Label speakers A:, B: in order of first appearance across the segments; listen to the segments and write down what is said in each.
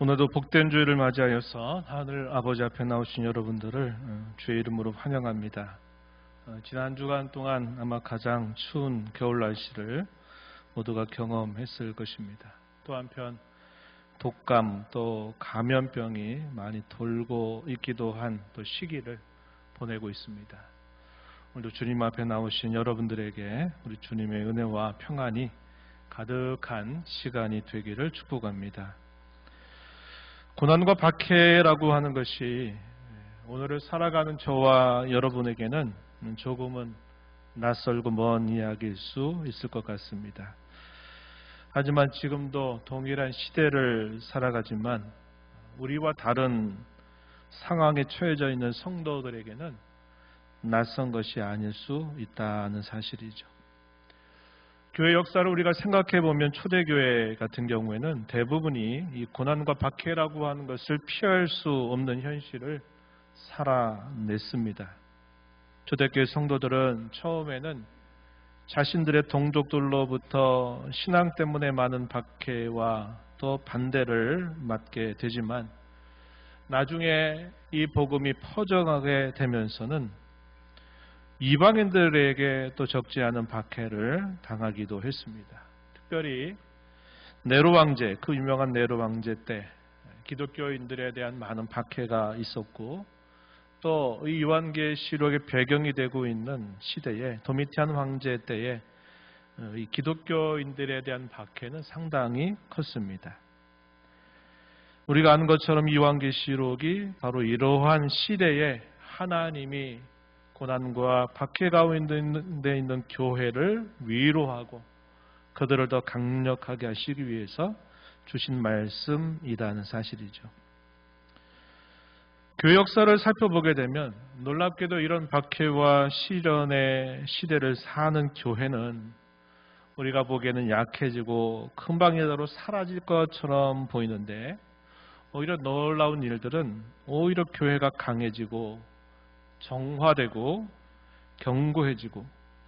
A: 오늘도 복된 주일을 맞이하여서 하늘 아버지 앞에 나오신 여러분들을 주의 이름으로 환영합니다. 지난 주간 동안 아마 가장 추운 겨울 날씨를 모두가 경험했을 것입니다. 또 한편 독감 또 감염병이 많이 돌고 있기도 한 또 시기를 보내고 있습니다. 오늘도 주님 앞에 나오신 여러분들에게 우리 주님의 은혜와 평안이 가득한 시간이 되기를 축복합니다. 고난과 박해라고 하는 것이 오늘을 살아가는 저와 여러분에게는 조금은 낯설고 먼 이야기일 수 있을 것 같습니다. 하지만 지금도 동일한 시대를 살아가지만 우리와 다른 상황에 처해져 있는 성도들에게는 낯선 것이 아닐 수 있다는 사실이죠. 교회 역사를 우리가 생각해 보면 초대교회 같은 경우에는 대부분이 이 고난과 박해라고 하는 것을 피할 수 없는 현실을 살아냈습니다. 초대교회 성도들은 처음에는 자신들의 동족들로부터 신앙 때문에 많은 박해와 또 반대를 맞게 되지만 나중에 이 복음이 퍼져가게 되면서는 이방인들에게 또 적지 않은 박해를 당하기도 했습니다. 특별히 네로 왕제, 그 유명한 네로 왕제 때 기독교인들에 대한 많은 박해가 있었고 또 이 요한계시록의 배경이 되고 있는 시대에 도미티안 황제 때에 이 기독교인들에 대한 박해는 상당히 컸습니다. 우리가 아는 것처럼 요한계시록이 바로 이러한 시대에 하나님이 고난과 박해 가운데 있는 교회를 위로하고 그들을 더 강력하게 하시기 위해서 주신 말씀이라는 사실이죠. 교회 역사를 살펴보게 되면 놀랍게도 이런 박해와 시련의 시대를 사는 교회는 우리가 보기에는 약해지고 금방이라도 사라질 것처럼 보이는데 오히려 놀라운 일들은 오히려 교회가 강해지고 정화되고 견고해지고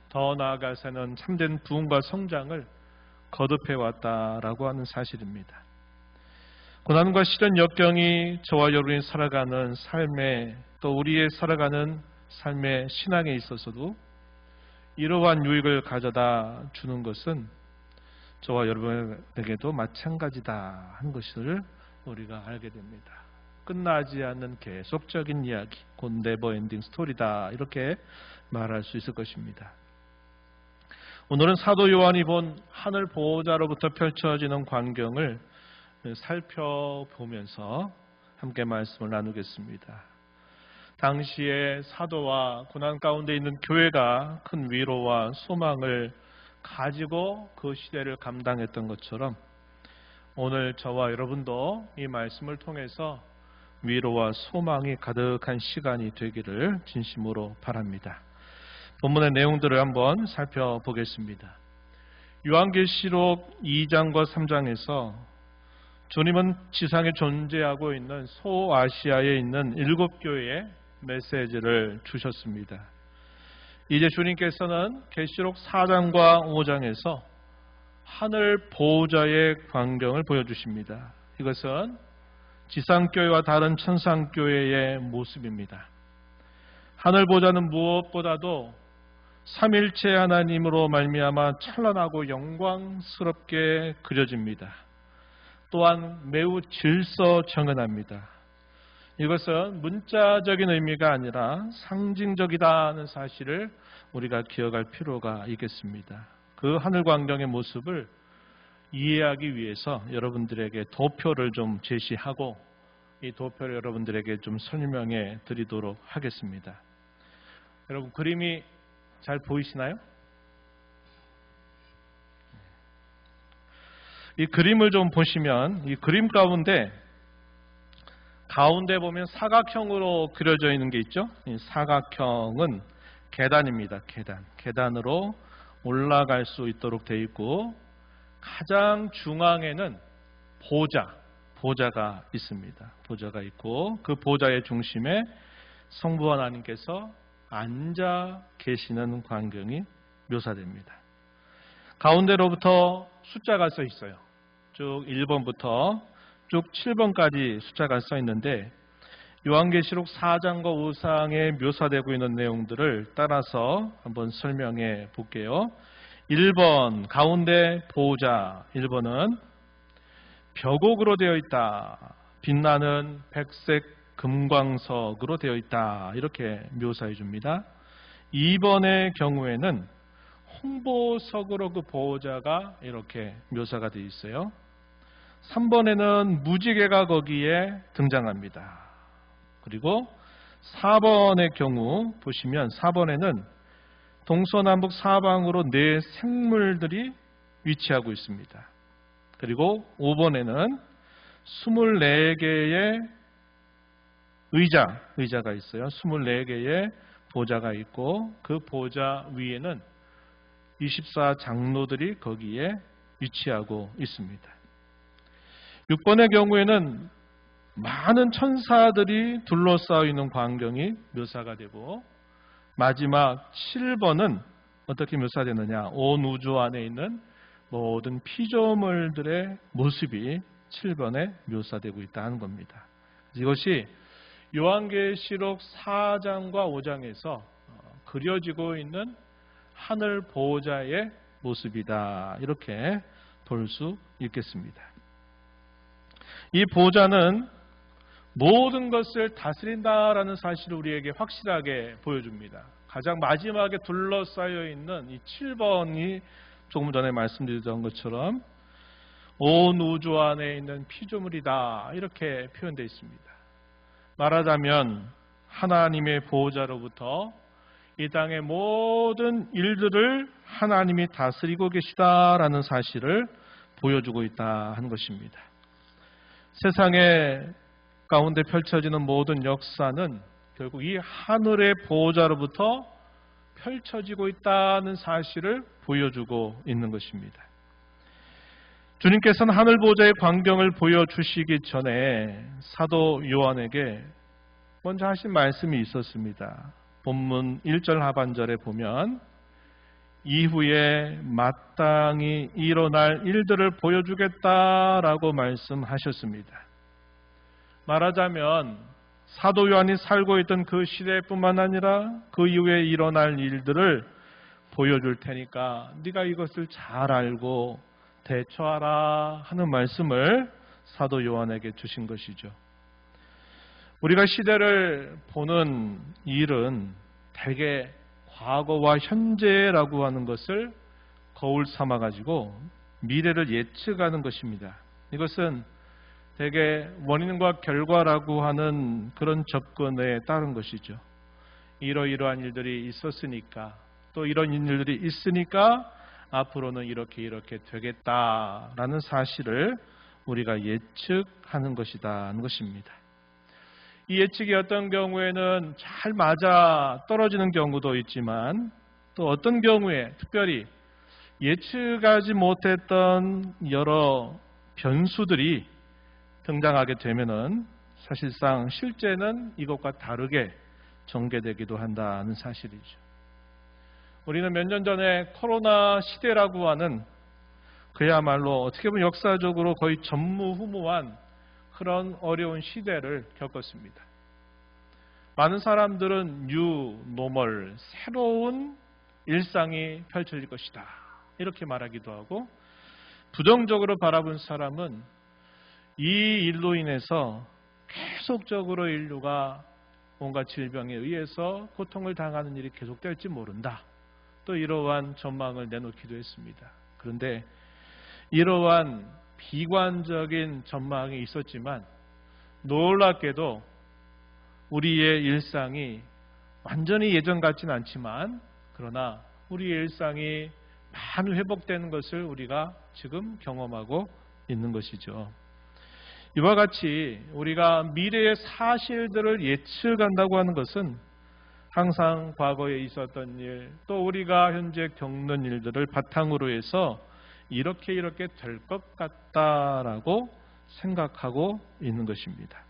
A: 더 나아가서는 참된 부흥과 성장을 거듭해 왔다라고 하는 사실입니다. 고난과 시련 역경이 저와 여러분이 살아가는 삶에 또 우리의 살아가는 삶의 신앙에 있어서도 이러한 유익을 가져다 주는 것은 저와 여러분에게도 마찬가지다 하는 것을 우리가 알게 됩니다. 끝나지 않는 계속적인 이야기, 곧 네버 엔딩 스토리다 이렇게 말할 수 있을 것입니다. 오늘은 사도 요한이 본 하늘 보호자로부터 펼쳐지는 광경을 살펴보면서 함께 말씀을 나누겠습니다. 당시에 사도와 고난 가운데 있는 교회가 큰 위로와 소망을 가지고 그 시대를 감당했던 것처럼 오늘 저와 여러분도 이 말씀을 통해서 위로와 소망이 가득한 시간이 되기를 진심으로 바랍니다. 본문의 내용들을 한번 살펴보겠습니다. 요한계시록 2장과 3장에서 주님은 지상에 존재하고 있는 소아시아에 있는 7교회에 메시지를 주셨습니다. 이제 주님께서는 계시록 4장과 5장에서 하늘 보호자의 광경을 보여주십니다. 이것은 지상교회와 다른 천상교회의 모습입니다. 하늘 보호자는 무엇보다도 삼일체 하나님으로 말미암아 찬란하고 영광스럽게 그려집니다. 또한 매우 질서정연합니다. 이것은 문자적인 의미가 아니라 상징적이다는 사실을 우리가 기억할 필요가 있겠습니다. 그 하늘 광경의 모습을 이해하기 위해서 여러분들에게 도표를 좀 제시하고 이 도표를 여러분들에게 좀 설명해 드리도록 하겠습니다. 여러분 그림이 잘 보이시나요? 이 그림을 좀 보시면 이 그림 가운데 보면 사각형으로 그려져 있는 게 있죠. 이 사각형은 계단입니다. 계단으로 올라갈 수 있도록 되어 있고 가장 중앙에는 보좌가 있습니다. 보좌가 있고 그 보좌의 중심에 성부 하나님께서 앉아 계시는 광경이 묘사됩니다. 가운데로부터 숫자가 써 있어요. 쭉 1번부터 쭉 7번까지 숫자가 써 있는데 요한계시록 4장과 5장에 묘사되고 있는 내용들을 따라서 한번 설명해 볼게요. 1번 가운데 보호자, 1번은 벽옥으로 되어 있다. 빛나는 백색 금광석으로 되어 있다. 이렇게 묘사해 줍니다. 2번의 경우에는 홍보석으로 그 보호자가 이렇게 묘사가 되어 있어요. 3번에는 무지개가 거기에 등장합니다. 그리고 4번의 경우 보시면 4번에는 동서남북 사방으로 네 생물들이 위치하고 있습니다. 그리고 5번에는 24개의 의자가 있어요. 24개의 보좌가 있고 그 보좌 위에는 24장로들이 거기에 위치하고 있습니다. 6번의 경우에는 많은 천사들이 둘러싸여 있는 광경이 묘사가 되고 마지막 7번은 어떻게 묘사되느냐? 온 우주 안에 있는 모든 피조물들의 모습이 7번에 묘사되고 있다는 겁니다. 이것이 요한계시록 4장과 5장에서 그려지고 있는 하늘 보호자의 모습이다. 이렇게 볼 수 있겠습니다. 이 보호자는 모든 것을 다스린다라는 사실을 우리에게 확실하게 보여줍니다. 가장 마지막에 둘러싸여 있는 이 7번이 조금 전에 말씀드렸던 것처럼 온 우주 안에 있는 피조물이다. 이렇게 표현되어 있습니다. 말하자면 하나님의 보호자로부터 이 땅의 모든 일들을 하나님이 다스리고 계시다라는 사실을 보여주고 있다 하는 것입니다. 세상의 가운데 펼쳐지는 모든 역사는 결국 이 하늘의 보호자로부터 펼쳐지고 있다는 사실을 보여주고 있는 것입니다. 주님께서는 하늘 보호자의 광경을 보여주시기 전에 사도 요한에게 먼저 하신 말씀이 있었습니다. 본문 1절 하반절에 보면 이후에 마땅히 일어날 일들을 보여주겠다라고 말씀하셨습니다. 말하자면 사도 요한이 살고 있던 그 시대뿐만 아니라 그 이후에 일어날 일들을 보여줄 테니까 네가 이것을 잘 알고 대처하라 하는 말씀을 사도 요한에게 주신 것이죠. 우리가 시대를 보는 일은 대개 과거와 현재라고 하는 것을 거울 삼아가지고 미래를 예측하는 것입니다. 이것은 대개 원인과 결과라고 하는 그런 접근에 따른 것이죠. 이러이러한 일들이 있었으니까 또 이런 일들이 있으니까 앞으로는 이렇게 되겠다라는 사실을 우리가 예측하는 것이다 하는 것입니다. 이 예측이 어떤 경우에는 잘 맞아 떨어지는 경우도 있지만 또 어떤 경우에 특별히 예측하지 못했던 여러 변수들이 등장하게 되면은 사실상 실제는 이것과 다르게 전개되기도 한다는 사실이죠. 우리는 몇 년 전에 코로나 시대라고 하는 그야말로 어떻게 보면 역사적으로 거의 전무후무한 그런 어려운 시대를 겪었습니다. 많은 사람들은 뉴 노멀, 새로운 일상이 펼쳐질 것이다 이렇게 말하기도 하고 부정적으로 바라본 사람은 이 일로 인해서 계속적으로 인류가 온갖 질병에 의해서 고통을 당하는 일이 계속될지 모른다. 또 이러한 전망을 내놓기도 했습니다. 그런데 이러한 비관적인 전망이 있었지만 놀랍게도 우리의 일상이 완전히 예전 같지는 않지만 그러나 우리의 일상이 많이 회복되는 것을 우리가 지금 경험하고 있는 것이죠. 이와 같이 우리가 미래의 사실들을 예측한다고 하는 것은 항상 과거에 있었던 일, 또 우리가 현재 겪는 일들을 바탕으로 해서 이렇게 될 것 같다라고 생각하고 있는 것입니다.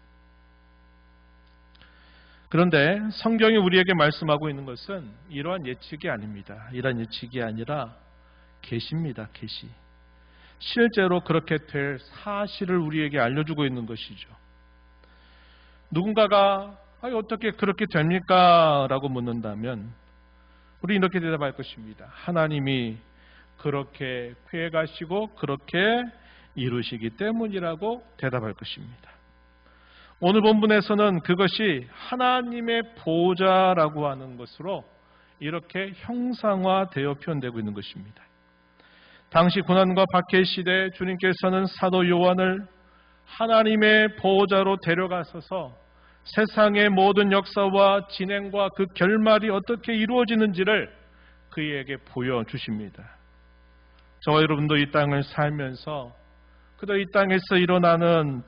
A: 그런데 성경이 우리에게 말씀하고 있는 것은 이러한 예측이 아닙니다. 이러한 예측이 아니라 계시입니다. 계시. 실제로 그렇게 될 사실을 우리에게 알려주고 있는 것이죠. 누군가가 어떻게 그렇게 됩니까? 라고 묻는다면 우리 이렇게 대답할 것입니다. 하나님이 그렇게 피해가시고 그렇게 이루시기 때문이라고 대답할 것입니다. 오늘 본문에서는 그것이 하나님의 보좌라고 하는 것으로 이렇게 형상화되어 표현되고 있는 것입니다. 당시 고난과 박해 시대에 주님께서는 사도 요한을 하나님의 보호자로 데려가셔서 세상의 모든 역사와 진행과 그 결말이 어떻게 이루어지는지를 그에게 보여주십니다. 저와 여러분도 이 땅을 살면서 그저 이 땅에서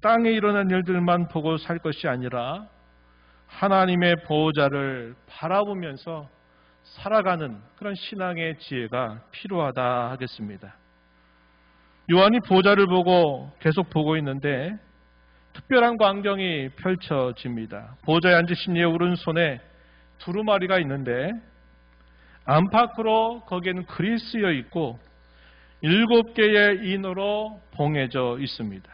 A: 땅에 일어난 일들만 보고 살 것이 아니라 하나님의 보호자를 바라보면서 살아가는 그런 신앙의 지혜가 필요하다 하겠습니다. 요한이 보호자를 계속 보고 있는데 특별한 광경이 펼쳐집니다. 보호자에 앉으신 이의 오른손에 두루마리가 있는데 안팎으로 거기에는 글이 쓰여 있고 7개의 인으로 봉해져 있습니다.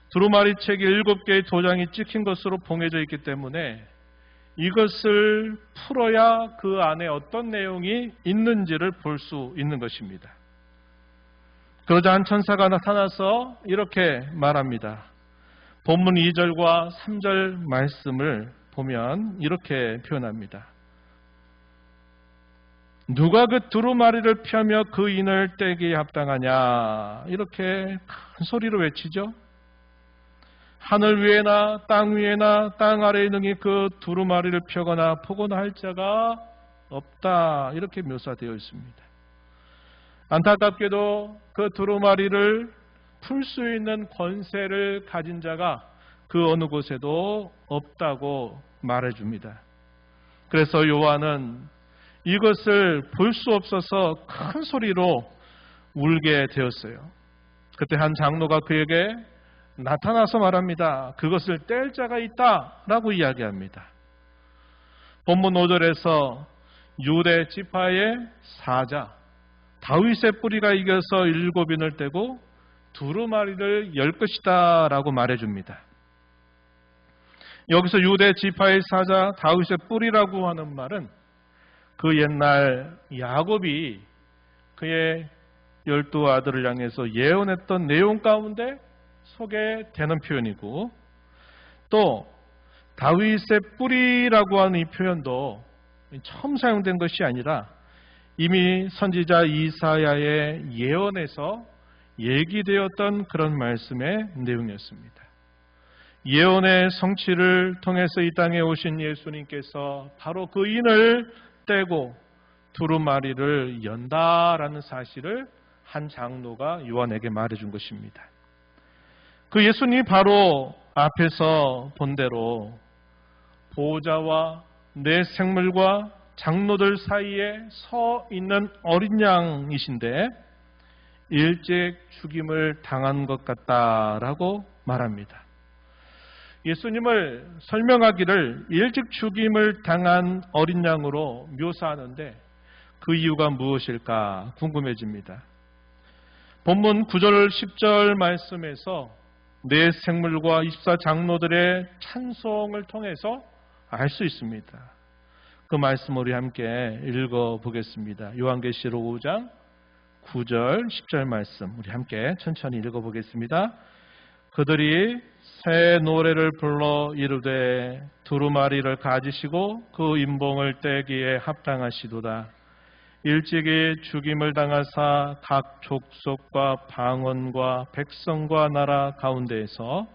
A: 두루마리 책에 7개의 도장이 찍힌 것으로 봉해져 있기 때문에 이것을 풀어야 그 안에 어떤 내용이 있는지를 볼 수 있는 것입니다. 그러자 한 천사가 나타나서 이렇게 말합니다. 본문 2절과 3절 말씀을 보면 이렇게 표현합니다. 누가 그 두루마리를 펴며 그 인을 떼기에 합당하냐? 이렇게 큰 소리로 외치죠. 하늘 위에나 땅 위에나 땅 아래에 능히 그 두루마리를 펴거나 포거나 할 자가 없다. 이렇게 묘사되어 있습니다. 안타깝게도 그 두루마리를 풀 수 있는 권세를 가진 자가 그 어느 곳에도 없다고 말해줍니다. 그래서 요한은 이것을 볼 수 없어서 큰 소리로 울게 되었어요. 그때 한 장로가 그에게 나타나서 말합니다. 그것을 뗄 자가 있다라고 이야기합니다. 본문 5절에서 유대 지파의 사자 다윗의 뿌리가 이겨서 7인을 떼고 두루마리를 열 것이다 라고 말해줍니다. 여기서 유대 지파의 사자 다윗의 뿌리라고 하는 말은 그 옛날 야곱이 그의 12아들을 향해서 예언했던 내용 가운데 소개되는 표현이고, 또 다윗의 뿌리라고 하는 이 표현도 처음 사용된 것이 아니라 이미 선지자 이사야의 예언에서 얘기되었던 그런 말씀의 내용이었습니다. 예언의 성취를 통해서 이 땅에 오신 예수님께서 바로 그 인을 떼고 두루마리를 연다라는 사실을 한 장로가 요한에게 말해준 것입니다. 그 예수님이 바로 앞에서 본 대로 보호자와 내 생물과 장로들 사이에 서 있는 어린 양이신데 일찍 죽임을 당한 것 같다라고 말합니다. 예수님을 설명하기를 일찍 죽임을 당한 어린 양으로 묘사하는데 그 이유가 무엇일까 궁금해집니다. 본문 9절 10절 말씀에서 내 생물과 24장로들의 찬송을 통해서 알 수 있습니다. 그 말씀 우리 함께 읽어보겠습니다. 요한계시록 5장 9절 10절 말씀 우리 함께 천천히 읽어보겠습니다. 그들이 새 노래를 불러 이르되 두루마리를 가지시고 그 인봉을 떼기에 합당하시도다. 일찍이 죽임을 당하사 각 족속과 방언과 백성과 나라 가운데에서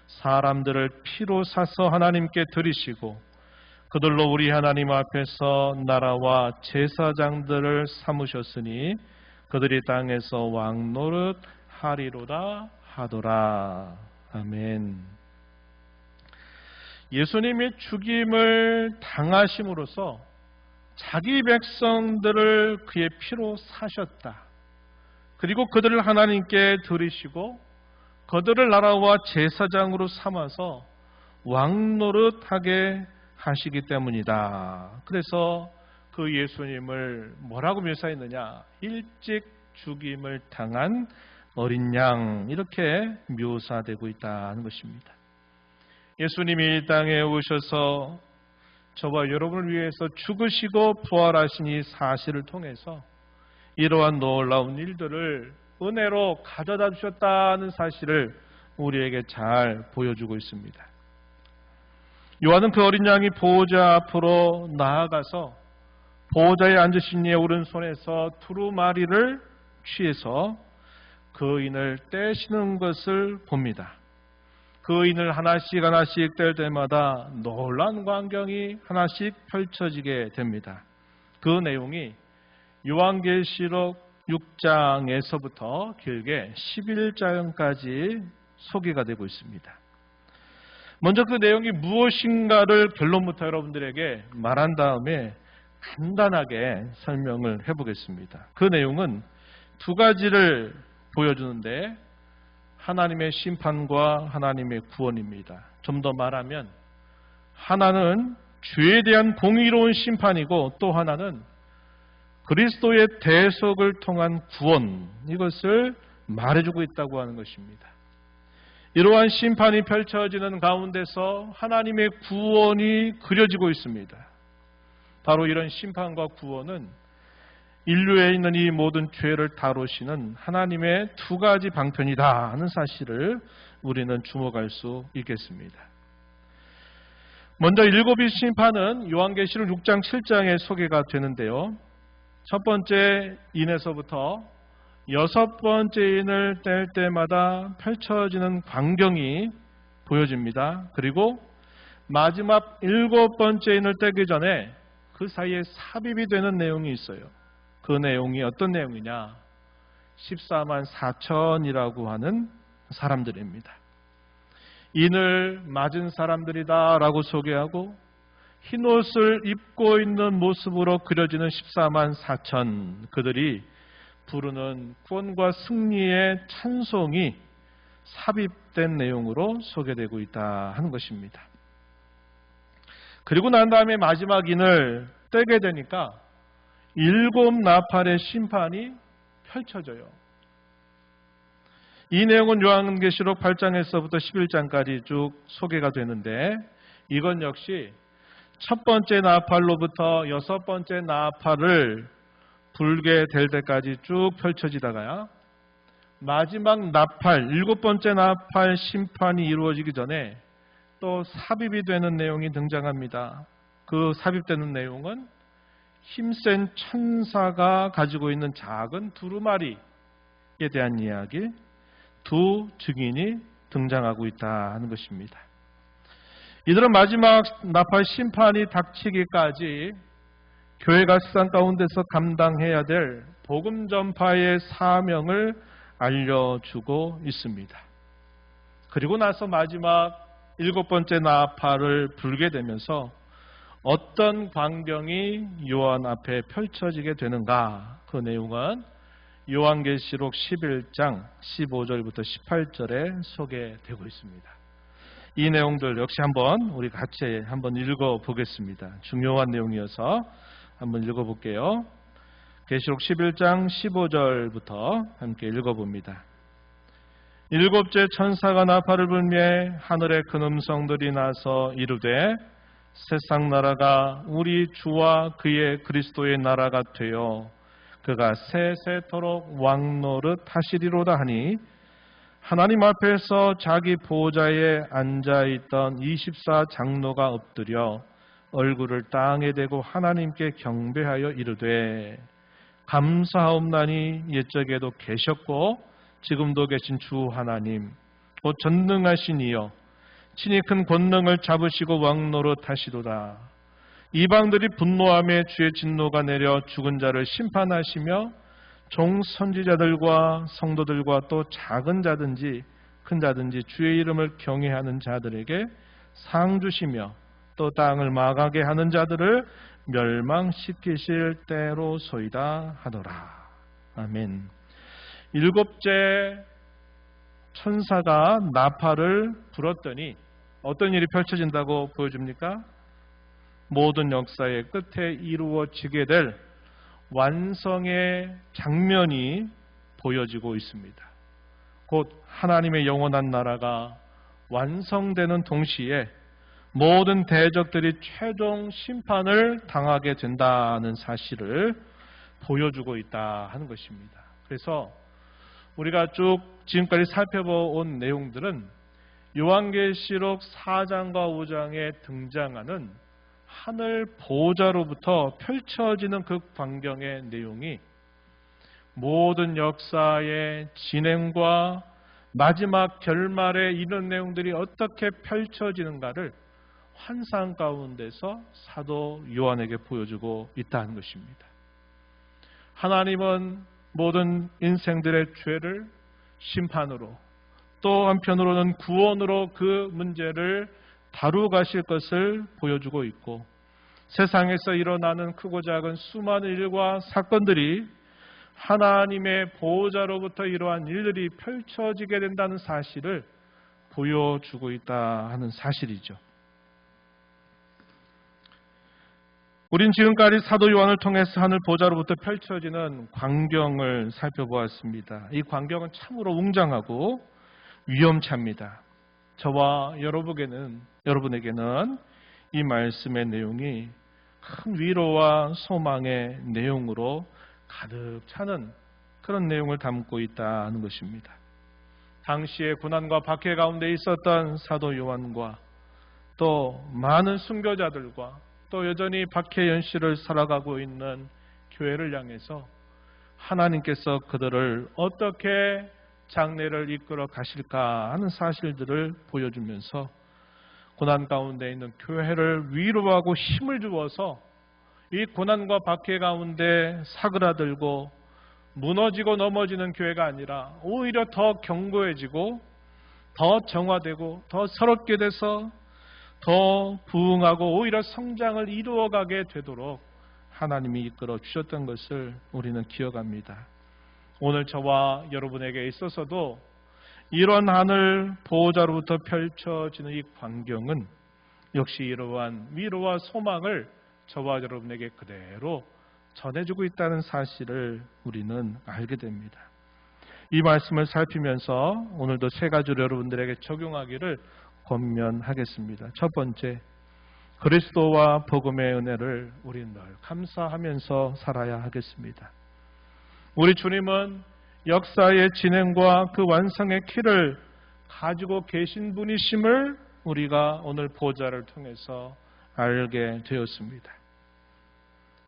A: 사람들을 피로 사서 하나님께 드리시고 그들로 우리 하나님 앞에서 나라와 제사장들을 삼으셨으니 그들이 땅에서 왕노릇 하리로다 하더라. 아멘. 예수님이 죽임을 당하심으로써 자기 백성들을 그의 피로 사셨다. 그리고 그들을 하나님께 드리시고 그들을 나라와 제사장으로 삼아서 왕노릇하게 하시기 때문이다. 그래서 그 예수님을 뭐라고 묘사했느냐? 일찍 죽임을 당한 어린 양 이렇게 묘사되고 있다는 것입니다. 예수님이 이 땅에 오셔서 저와 여러분을 위해서 죽으시고 부활하신 이 사실을 통해서 이러한 놀라운 일들을 은혜로 가져다 주셨다는 사실을 우리에게 잘 보여주고 있습니다. 요한은 그 어린 양이 보호자 앞으로 나아가서 보호자에 앉으신 이의 오른손에서 두루마리를 취해서 거인을 떼시는 것을 봅니다. 거인을 하나씩 뗄 때마다 놀라운 광경이 하나씩 펼쳐지게 됩니다. 그 내용이 요한계시록 6장에서부터 길게 11장까지 소개가 되고 있습니다. 먼저 그 내용이 무엇인가를 결론부터 여러분들에게 말한 다음에 간단하게 설명을 해보겠습니다. 그 내용은 두 가지를 보여주는데 하나님의 심판과 하나님의 구원입니다. 좀 더 말하면 하나는 죄에 대한 공의로운 심판이고 또 하나는 그리스도의 대속을 통한 구원, 이것을 말해주고 있다고 하는 것입니다. 이러한 심판이 펼쳐지는 가운데서 하나님의 구원이 그려지고 있습니다. 바로 이런 심판과 구원은 인류에 있는 이 모든 죄를 다루시는 하나님의 두 가지 방편이다 하는 사실을 우리는 주목할 수 있겠습니다. 먼저 일곱의 심판은 요한계시록 6장 7장에 소개가 되는데요. 첫 번째 인에서부터 여섯 번째 인을 뗄 때마다 펼쳐지는 광경이 보여집니다. 그리고 마지막 일곱 번째 인을 떼기 전에 그 사이에 삽입이 되는 내용이 있어요. 그 내용이 어떤 내용이냐? 14만 4천이라고 하는 사람들입니다. 인을 맞은 사람들이다라고 소개하고 흰옷을 입고 있는 모습으로 그려지는 14만 4천, 그들이 부르는 구원과 승리의 찬송이 삽입된 내용으로 소개되고 있다 하는 것입니다. 그리고 난 다음에 마지막 인을 떼게 되니까 일곱 나팔의 심판이 펼쳐져요. 이 내용은 요한계시록 8장에서부터 11장까지 쭉 소개가 되는데 이건 역시 첫 번째 나팔로부터 여섯 번째 나팔을 불게 될 때까지 쭉 펼쳐지다가요. 마지막 나팔, 일곱 번째 나팔 심판이 이루어지기 전에 또 삽입이 되는 내용이 등장합니다. 그 삽입되는 내용은 힘센 천사가 가지고 있는 작은 두루마리에 대한 이야기, 두 증인이 등장하고 있다 하는 것입니다. 이들은 마지막 나팔 심판이 닥치기까지 교회가 세상 가운데서 감당해야 될 복음 전파의 사명을 알려주고 있습니다. 그리고 나서 마지막 일곱 번째 나팔을 불게 되면서 어떤 광경이 요한 앞에 펼쳐지게 되는가? 그 내용은 요한계시록 11장 15절부터 18절에 소개되고 있습니다. 이 내용들 역시 한번 우리 같이 한번 읽어보겠습니다. 중요한 내용이어서 한번 읽어볼게요. 계시록 11장 15절부터 함께 읽어봅니다. 일곱째 천사가 나팔을 불매 하늘의 큰 음성들이 나서 이르되 세상 나라가 우리 주와 그의 그리스도의 나라가 되어 그가 세세토록 왕노릇 하시리로다 하니 하나님 앞에서 자기 보좌에 앉아있던 24 장로가 엎드려 얼굴을 땅에 대고 하나님께 경배하여 이르되 감사하옵나니 옛적에도 계셨고 지금도 계신 주 하나님 곧 전능하신 이여 친히 큰 권능을 잡으시고 왕노릇 하시도다. 이방들이 분노하며 주의 진노가 내려 죽은 자를 심판하시며 종 선지자들과 성도들과 또 작은 자든지 큰 자든지 주의 이름을 경외하는 자들에게 상 주시며 또 땅을 망하게 하는 자들을 멸망시키실 때로소이다 하더라. 아멘. 일곱째 천사가 나팔을 불었더니 어떤 일이 펼쳐진다고 보여줍니까? 모든 역사의 끝에 이루어지게 될 완성의 장면이 보여지고 있습니다. 곧 하나님의 영원한 나라가 완성되는 동시에 모든 대적들이 최종 심판을 당하게 된다는 사실을 보여주고 있다 하는 것입니다. 그래서 우리가 쭉 지금까지 살펴본 내용들은 요한계시록 4장과 5장에 등장하는 하늘 보호자로부터 펼쳐지는 그 광경의 내용이 모든 역사의 진행과 마지막 결말에 이런 내용들이 어떻게 펼쳐지는가를 환상 가운데서 사도 요한에게 보여주고 있다는 것입니다. 하나님은 모든 인생들의 죄를 심판으로 또 한편으로는 구원으로 그 문제를 다루어 가실 것을 보여주고 있고 세상에서 일어나는 크고 작은 수많은 일과 사건들이 하나님의 보호자로부터 이러한 일들이 펼쳐지게 된다는 사실을 보여주고 있다 하는 사실이죠. 우린 지금까지 사도 요한을 통해서 하늘 보호자로부터 펼쳐지는 광경을 살펴보았습니다. 이 광경은 참으로 웅장하고 위험찹니다. 저와 여러분에게는 이 말씀의 내용이 큰 위로와 소망의 내용으로 가득 차는 그런 내용을 담고 있다는 것입니다. 당시의 고난과 박해 가운데 있었던 사도 요한과 또 많은 순교자들과 또 여전히 박해 현실을 살아가고 있는 교회를 향해서 하나님께서 그들을 어떻게 장래를 이끌어 가실까 하는 사실들을 보여주면서 고난 가운데 있는 교회를 위로하고 힘을 주어서 이 고난과 박해 가운데 사그라들고 무너지고 넘어지는 교회가 아니라 오히려 더 견고해지고 더 정화되고 더 새롭게 돼서 더 부흥하고 오히려 성장을 이루어가게 되도록 하나님이 이끌어 주셨던 것을 우리는 기억합니다. 오늘 저와 여러분에게 있어서도 이런 하늘 보호자로부터 펼쳐지는 이 광경은 역시 이러한 위로와 소망을 저와 여러분에게 그대로 전해주고 있다는 사실을 우리는 알게 됩니다. 이 말씀을 살피면서 오늘도 세 가지로 여러분들에게 적용하기를 권면하겠습니다. 첫 번째, 그리스도와 복음의 은혜를 우리는 늘 감사하면서 살아야 하겠습니다. 우리 주님은 역사의 진행과 그 완성의 키를 가지고 계신 분이심을 우리가 오늘 보좌를 통해서 알게 되었습니다.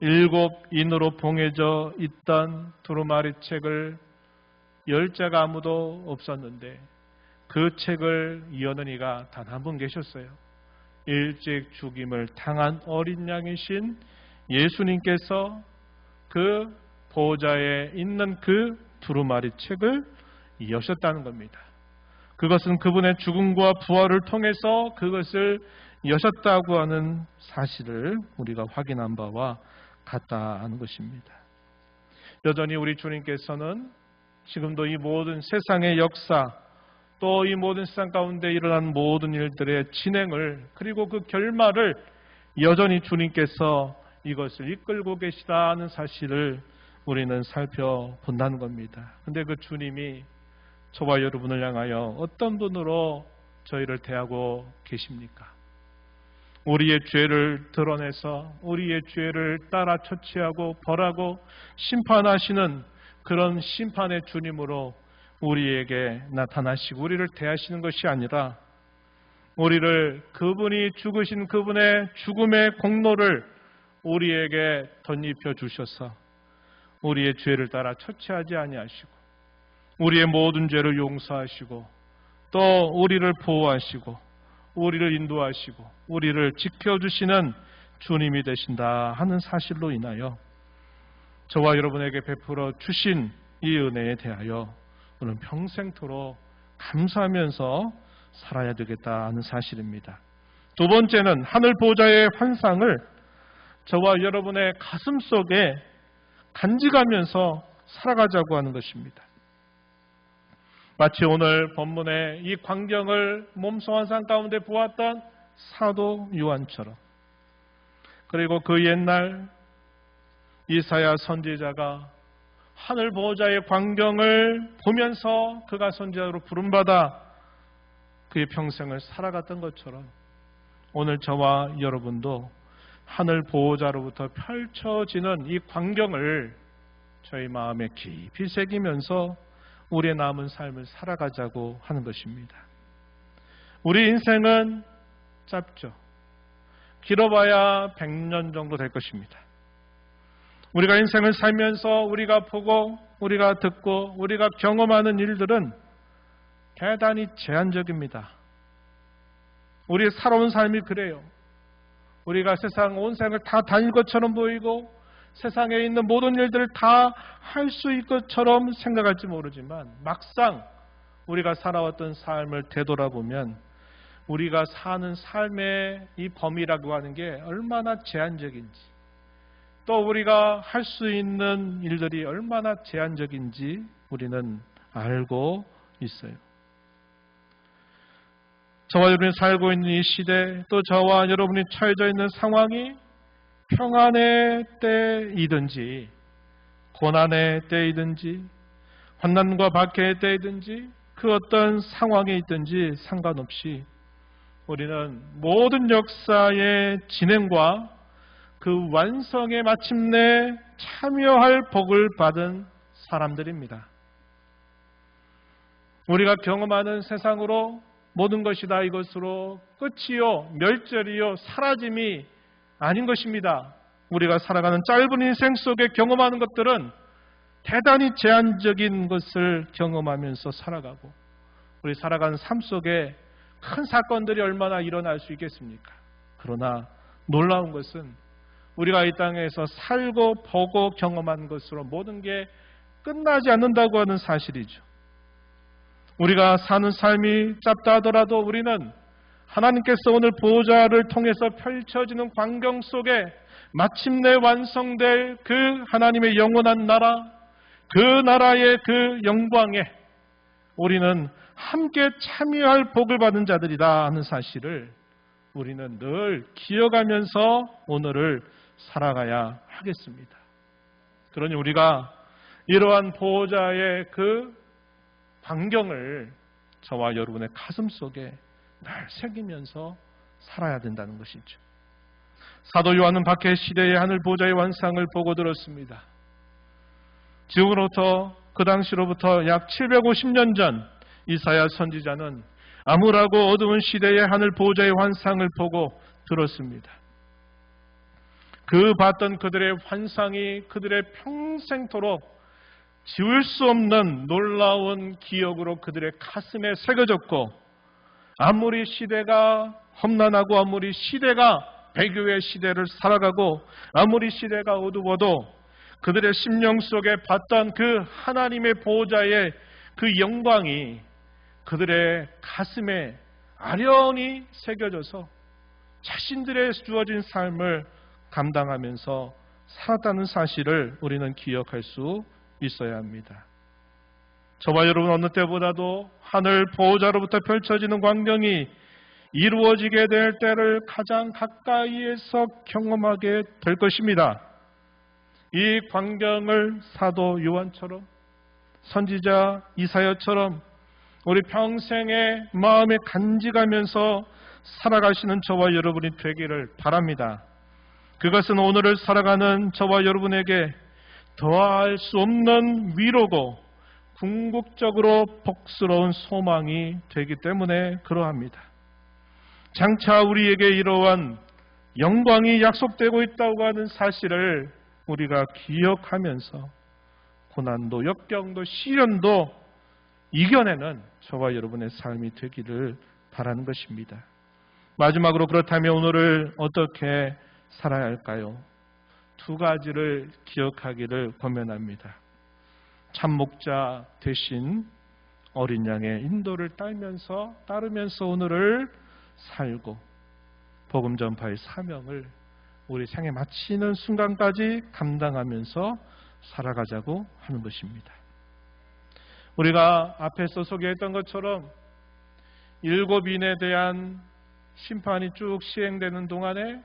A: 7인으로 봉해져 있던 두루마리 책을 열 자가 아무도 없었는데 그 책을 여는 이가 단 한 분 계셨어요. 일찍 죽임을 당한 어린 양이신 예수님께서 그 보좌에 있는 그 두루마리 책을 여셨다는 겁니다. 그것은 그분의 죽음과 부활을 통해서 그것을 여셨다고 하는 사실을 우리가 확인한 바와 같다 하는 것입니다. 여전히 우리 주님께서는 지금도 이 모든 세상의 역사 또 이 모든 세상 가운데 일어난 모든 일들의 진행을 그리고 그 결말을 여전히 주님께서 이것을 이끌고 계시다는 사실을 우리는 살펴본다는 겁니다. 그런데 그 주님이 저와 여러분을 향하여 어떤 분으로 저희를 대하고 계십니까? 우리의 죄를 드러내서 우리의 죄를 따라 처치하고 벌하고 심판하시는 그런 심판의 주님으로 우리에게 나타나시고 우리를 대하시는 것이 아니라 우리를 그분이 죽으신 그분의 죽음의 공로를 우리에게 덧입혀 주셔서 우리의 죄를 따라 처치하지 아니하시고 우리의 모든 죄를 용서하시고 또 우리를 보호하시고 우리를 인도하시고 우리를 지켜주시는 주님이 되신다 하는 사실로 인하여 저와 여러분에게 베풀어 주신 이 은혜에 대하여 우리는 평생토록 감사하면서 살아야 되겠다 하는 사실입니다. 두 번째는 하늘 보좌의 환상을 저와 여러분의 가슴 속에 간직하면서 살아가자고 하는 것입니다. 마치 오늘 본문의 이 광경을 몸소 환상 가운데 보았던 사도 요한처럼 그리고 그 옛날 이사야 선지자가 하늘 보호자의 광경을 보면서 그가 선지자로 부름받아 그의 평생을 살아갔던 것처럼 오늘 저와 여러분도 하늘 보호자로부터 펼쳐지는 이 광경을 저희 마음에 깊이 새기면서 우리의 남은 삶을 살아가자고 하는 것입니다. 우리 인생은 짧죠. 길어봐야 100년 정도 될 것입니다. 우리가 인생을 살면서 우리가 보고 우리가 듣고 우리가 경험하는 일들은 대단히 제한적입니다. 우리의 살아온 삶이 그래요. 우리가 세상 온 생을 다 다닐 것처럼 보이고 세상에 있는 모든 일들을 다 할 수 있을 것처럼 생각할지 모르지만 막상 우리가 살아왔던 삶을 되돌아보면 우리가 사는 삶의 이 범위라고 하는 게 얼마나 제한적인지 또 우리가 할 수 있는 일들이 얼마나 제한적인지 우리는 알고 있어요. 저와 여러분이 살고 있는 이 시대 또 저와 여러분이 처해져 있는 상황이 평안의 때이든지 고난의 때이든지 환난과 박해의 때이든지 그 어떤 상황에 있든지 상관없이 우리는 모든 역사의 진행과 그 완성에 마침내 참여할 복을 받은 사람들입니다. 우리가 경험하는 세상으로 모든 것이 다 이것으로 끝이요, 멸절이요, 사라짐이 아닌 것입니다. 우리가 살아가는 짧은 인생 속에 경험하는 것들은 대단히 제한적인 것을 경험하면서 살아가고 우리 살아가는 삶 속에 큰 사건들이 얼마나 일어날 수 있겠습니까? 그러나 놀라운 것은 우리가 이 땅에서 살고 보고 경험한 것으로 모든 게 끝나지 않는다고 하는 사실이죠. 우리가 사는 삶이 짧다 하더라도 우리는 하나님께서 오늘 보호자를 통해서 펼쳐지는 광경 속에 마침내 완성될 그 하나님의 영원한 나라, 그 나라의 그 영광에 우리는 함께 참여할 복을 받은 자들이다 하는 사실을 우리는 늘 기억하면서 오늘을 살아가야 하겠습니다. 그러니 우리가 이러한 보호자의 그 광경을 저와 여러분의 가슴 속에 늘 새기면서 살아야 된다는 것이죠. 사도 요한은 박해 시대의 하늘 보호자의 완상을 보고 들었습니다. 지금으로부터 그 당시로부터 약 750년 전 이사야 선지자는 암울하고 어두운 시대의 하늘 보호자의 환상을 보고 들었습니다. 그 봤던 그들의 환상이 그들의 평생토록 지울 수 없는 놀라운 기억으로 그들의 가슴에 새겨졌고 아무리 시대가 험난하고 아무리 시대가 배교의 시대를 살아가고 아무리 시대가 어두워도 그들의 심령 속에 봤던 그 하나님의 보호자의 그 영광이 그들의 가슴에 아련히 새겨져서 자신들의 주어진 삶을 감당하면서 살았다는 사실을 우리는 기억할 수 있어야 합니다. 저와 여러분 어느 때보다도 하늘 보호자로부터 펼쳐지는 광경이 이루어지게 될 때를 가장 가까이에서 경험하게 될 것입니다. 이 광경을 사도 요한처럼 선지자 이사야처럼 우리 평생에 마음에 간직하면서 살아가시는 저와 여러분이 되기를 바랍니다. 그것은 오늘을 살아가는 저와 여러분에게 더할 수 없는 위로고 궁극적으로 복스러운 소망이 되기 때문에 그러합니다. 장차 우리에게 이러한 영광이 약속되고 있다고 하는 사실을 우리가 기억하면서 고난도 역경도 시련도 이겨내는 저와 여러분의 삶이 되기를 바라는 것입니다. 마지막으로 그렇다면 오늘을 어떻게 살아야 할까요? 두 가지를 기억하기를 권면합니다. 참목자 대신 어린 양의 인도를 따르면서 오늘을 살고 복음 전파의 사명을 우리 생에 마치는 순간까지 감당하면서 살아가자고 하는 것입니다. 우리가 앞에서 소개했던 것처럼 7인에 대한 심판이 쭉 시행되는 동안에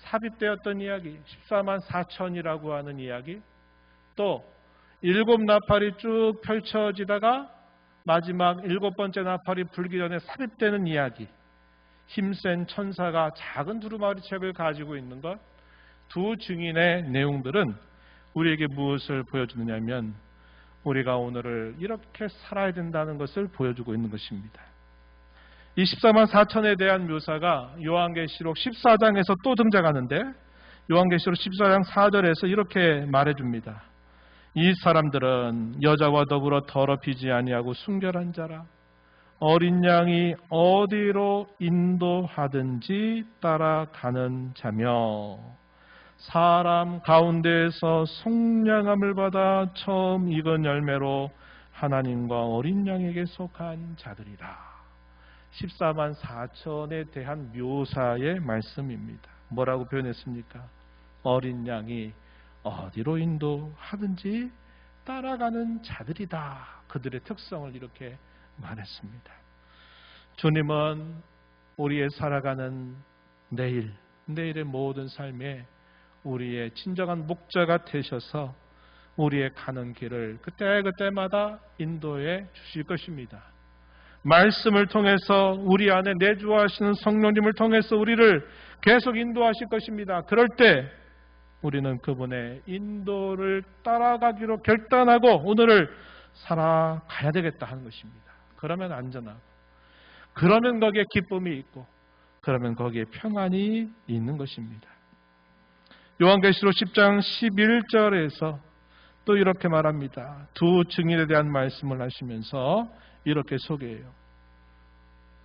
A: 삽입되었던 이야기, 14만 4천이라고 하는 이야기, 또 7 나팔이 쭉 펼쳐지다가 마지막 7번째 나팔이 불기 전에 삽입되는 이야기. 힘센 천사가 작은 두루마리책을 가지고 있는 것. 두 증인의 내용들은 우리에게 무엇을 보여주느냐면 우리가 오늘을 이렇게 살아야 된다는 것을 보여주고 있는 것입니다. 이 14만 4천에 대한 묘사가 요한계시록 14장에서 또 등장하는데 요한계시록 14장 4절에서 이렇게 말해줍니다. 이 사람들은 여자와 더불어 더럽히지 아니하고 순결한 자라. 어린 양이 어디로 인도하든지 따라가는 자며 사람 가운데에서 속량함을 받아 처음 익은 열매로 하나님과 어린 양에게 속한 자들이라. 14만 4천에 대한 묘사의 말씀입니다. 뭐라고 표현했습니까? 어린 양이 어디로 인도하든지 따라가는 자들이다. 그들의 특성을 이렇게 말했습니다. 주님은 우리의 살아가는 내일의 모든 삶에 우리의 진정한 목자가 되셔서 우리의 가는 길을 그때그때마다 인도해 주실 것입니다. 말씀을 통해서 우리 안에 내주하시는 성령님을 통해서 우리를 계속 인도하실 것입니다. 그럴 때 우리는 그분의 인도를 따라가기로 결단하고 오늘을 살아가야 되겠다 하는 것입니다. 그러면 안전하고, 그러면 거기에 기쁨이 있고, 그러면 거기에 평안이 있는 것입니다. 요한계시록 10장 11절에서 또 이렇게 말합니다. 두 증인에 대한 말씀을 하시면서 이렇게 소개해요.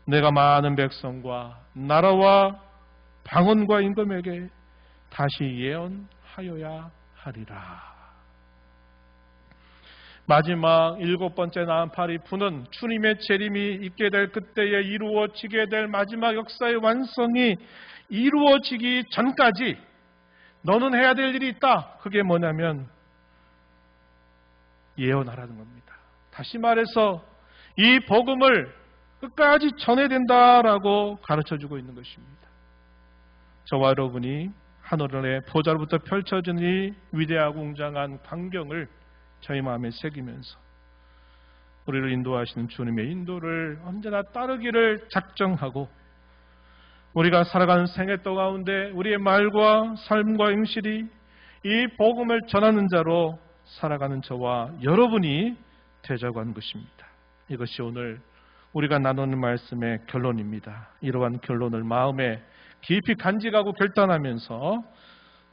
A: 내가 많은 백성과 나라와 방언과 임금에게 다시 예언하여야 하리라. 마지막 7번째 나팔이 부는 주님의 재림이 있게 될 그때에 이루어지게 될 마지막 역사의 완성이 이루어지기 전까지 너는 해야 될 일이 있다. 그게 뭐냐면 예언하라는 겁니다. 다시 말해서 이 복음을 끝까지 전해야 된다라고 가르쳐주고 있는 것입니다. 저와 여러분이 하늘의 보좌로부터 펼쳐진 이 위대하고 웅장한 광경을 저희 마음에 새기면서 우리를 인도하시는 주님의 인도를 언제나 따르기를 작정하고 우리가 살아가는 생애도 가운데 우리의 말과 삶과 행실이 이 복음을 전하는 자로 살아가는 저와 여러분이 되자고 하는 것입니다. 이것이 오늘 우리가 나누는 말씀의 결론입니다. 이러한 결론을 마음에 깊이 간직하고 결단하면서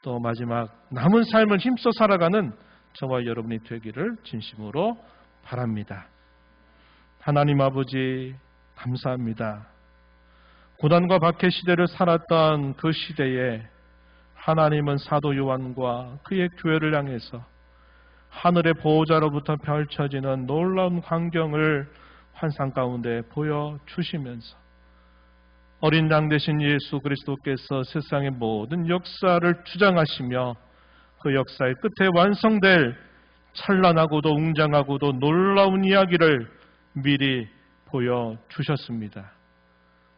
A: 또 마지막 남은 삶을 힘써 살아가는 저와 여러분이 되기를 진심으로 바랍니다. 하나님 아버지 감사합니다. 고난과 박해 시대를 살았던 그 시대에 하나님은 사도 요한과 그의 교회를 향해서 하늘의 보호자로부터 펼쳐지는 놀라운 광경을 환상 가운데 보여주시면서 어린 양 되신 예수 그리스도께서 세상의 모든 역사를 주장하시며 그 역사의 끝에 완성될 찬란하고도 웅장하고도 놀라운 이야기를 미리 보여주셨습니다.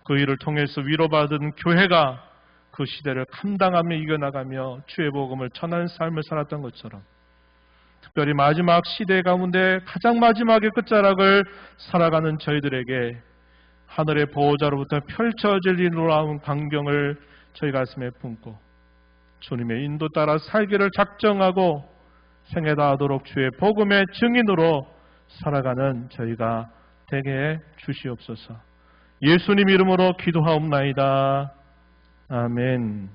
A: 그 일을 통해서 위로받은 교회가 그 시대를 감당하며 이겨나가며 주의 복음을 전하는 삶을 살았던 것처럼 특별히 마지막 시대 가운데 가장 마지막의 끝자락을 살아가는 저희들에게 하늘의 보호자로부터 펼쳐질 이 놀라운 광경을 저희 가슴에 품고 주님의 인도 따라 살기를 작정하고 생애 다하도록 주의 복음의 증인으로 살아가는 저희가 되게 해 주시옵소서. 예수님 이름으로 기도하옵나이다. 아멘.